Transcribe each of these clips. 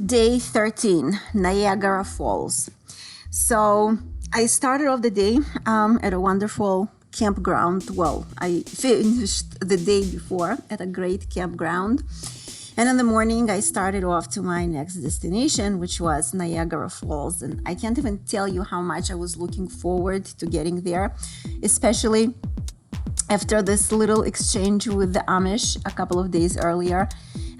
Day 13, Niagara Falls. So I started off the day at a wonderful campground. Well, I finished the day before at a great campground. And in the morning, I started off to my next destination, which was Niagara Falls. And I can't even tell you how much I was looking forward to getting there, especially after this little exchange with the Amish a couple of days earlier.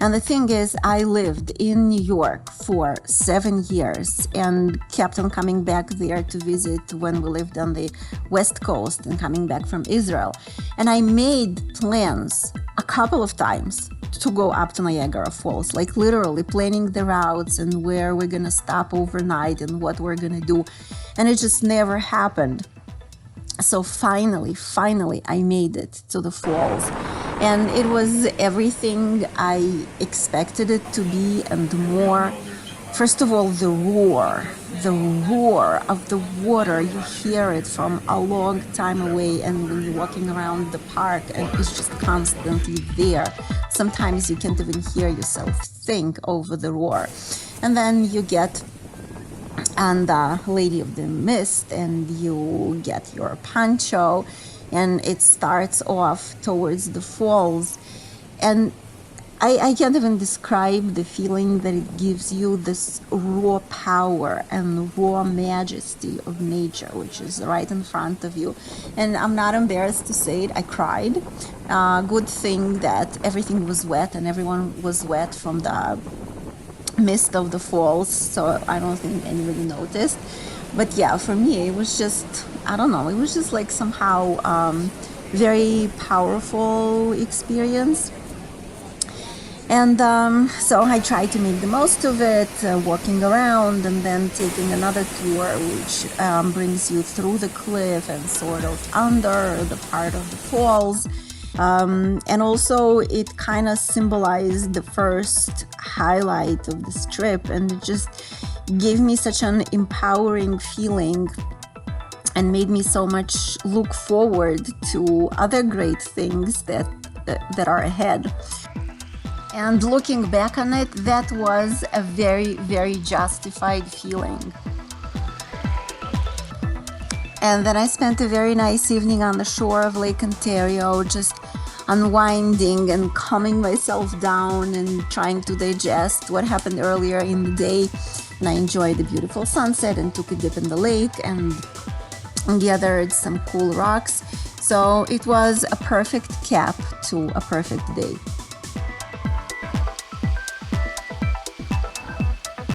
And the thing is, I lived in New York for 7 years and kept on coming back there to visit when we lived on the West Coast and coming back from Israel. And I made plans a couple of times to go up to Niagara Falls, like literally planning the routes and where we're gonna stop overnight and what we're gonna do. And it just never happened. So finally, I made it to the falls. And it was everything I expected it to be and more. First of all, the roar of the water. You hear it from a long time away, and when you're walking around the park, and it's just constantly there. Sometimes you can't even hear yourself think over the roar. And then you get and the Lady of the Mist, and you get your poncho, and it starts off towards the falls. And I can't even describe the feeling that it gives you, this raw power and raw majesty of nature, which is right in front of you. And I'm not embarrassed to say it, I cried. Good thing that everything was wet and everyone was wet from the mist of the falls, so I don't think anybody noticed. But yeah, for me it was just, I don't know, it was just like somehow very powerful experience. And so I tried to make the most of it, walking around and then taking another tour which brings you through the cliff and sort of under the part of the falls. And also it kind of symbolized the first highlight of this trip, and it just gave me such an empowering feeling and made me so much look forward to other great things that are ahead. And looking back on it, that was a very, very justified feeling. And then I spent a very nice evening on the shore of Lake Ontario, just unwinding and calming myself down and trying to digest what happened earlier in the day. And I enjoyed the beautiful sunset and took a dip in the lake and gathered some cool rocks. So it was a perfect cap to a perfect day.